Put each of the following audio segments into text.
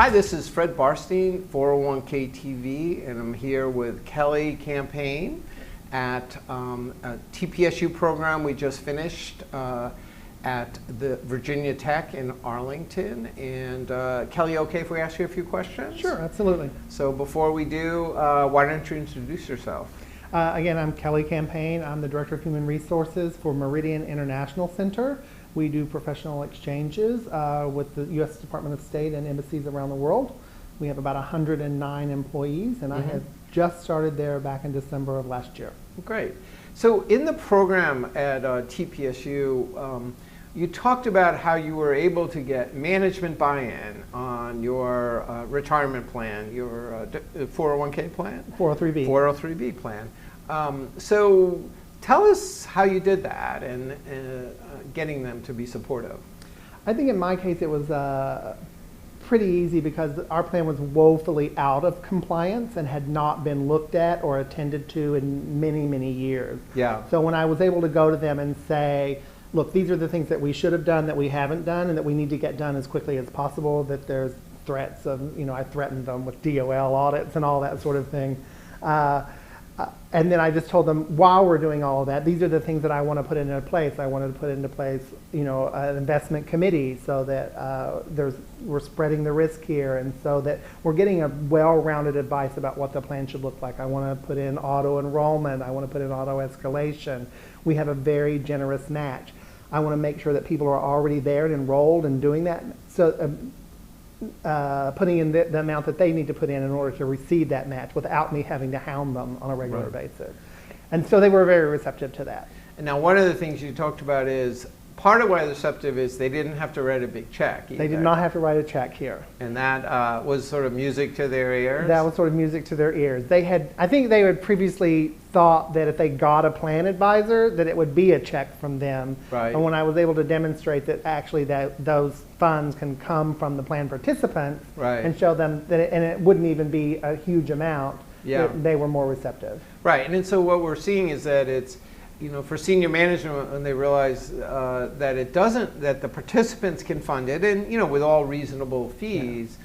Hi, this is Fred Barstein, 401k TV, and I'm here with Kelly Campaign at a TPSU program we just finished at the Virginia Tech in Arlington. And Kelly, okay if we ask you a few questions? Sure, absolutely. So before we do, why don't you introduce yourself? Again, I'm Kelly Campaign. I'm the Director of Human Resources for Meridian International Center. We do professional exchanges with the U.S. Department of State and embassies around the world. We have about 109 employees, and I had just started there back in December of last year. Great. So in the program at TPSU, you talked about how you were able to get management buy-in on your retirement plan, your 401k plan? 403B. 403B plan. So tell us how you did that and getting them to be supportive. I think in my case it was pretty easy because our plan was woefully out of compliance and had not been looked at or attended to in many, many years. Yeah. So when I was able to go to them and say, look, these are the things that we should have done that we haven't done and that we need to get done as quickly as possible, that there's threats of, I threatened them with DOL audits and all that sort of thing. And then I just told them, while we're doing all of that, these are the things that I want to put into place. I wanted to put into place, an investment committee so that we're spreading the risk here, and so that we're getting a well-rounded advice about what the plan should look like. I want to put in auto enrollment. I want to put in auto escalation. We have a very generous match. I want to make sure that people are already there and enrolled and doing that. So. Putting in the amount that they need to put in order to receive that match without me having to hound them on a regular basis. And so they were very receptive to that. And now one of the things you talked about is part of why they're receptive is they didn't have to write a big check either. They did not have to write a check here. And that was sort of music to their ears? That was sort of music to their ears. I think they had previously thought that if they got a plan advisor, that it would be a check from them. Right. And when I was able to demonstrate that actually those funds can come from the plan participants and show them that it wouldn't even be a huge amount, they were more receptive. Right. And so what we're seeing is that it's, for senior management, when they realize that the participants can fund it, and with all reasonable fees,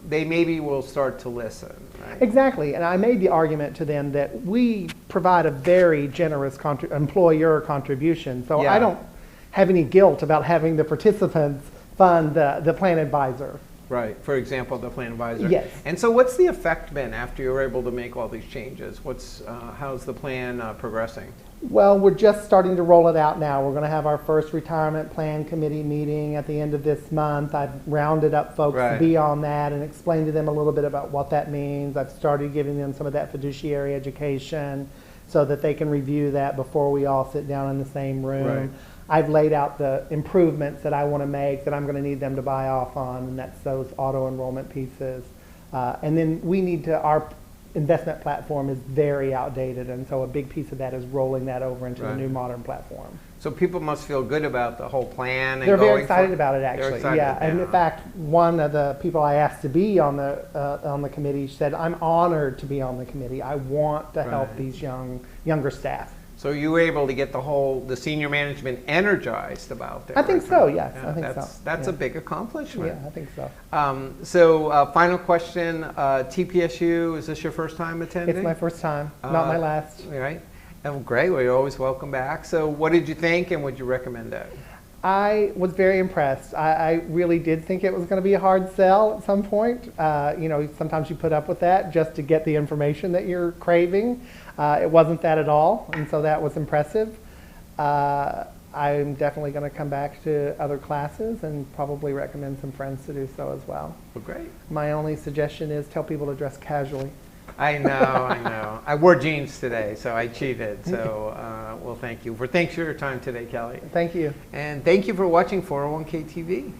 they maybe will start to listen. Right? Exactly, and I made the argument to them that we provide a very generous employer contribution, so I don't have any guilt about having the participants fund the plan advisor. Right, for example, the plan advisor. Yes. And so what's the effect been after you were able to make all these changes? How's the plan progressing? Well, we're just starting to roll it out now. We're going to have our first retirement plan committee meeting at the end of this month. I've rounded up folks to be on that and explained to them a little bit about what that means. I've started giving them some of that fiduciary education so that they can review that before we all sit down in the same room. Right. I've laid out the improvements that I want to make that I'm going to need them to buy off on, and that's those auto enrollment pieces. And then our investment platform is very outdated, and so a big piece of that is rolling that over into the new modern platform. So people must feel good about the whole plan. They're very excited about it, actually. And in fact, one of the people I asked to be on the committee said, "I'm honored to be on the committee. I want to help these younger staff." So you were able to get the senior management energized about that? I think so, yes. I think so. That's a big accomplishment. Yeah, I think so. So final question, TPSU, is this your first time attending? It's my first time, not my last. Right. Oh, great. Well, you're always welcome back. So what did you think, and would you recommend it? I was very impressed. I really did think it was going to be a hard sell at some point. Sometimes you put up with that just to get the information that you're craving. It wasn't that at all, and so that was impressive. I'm definitely going to come back to other classes and probably recommend some friends to do so as well. Well, great. My only suggestion is tell people to dress casually. I know. I wore jeans today, so I cheated. So, well, thanks for your time today, Kelly. Thank you. And thank you for watching 401k TV.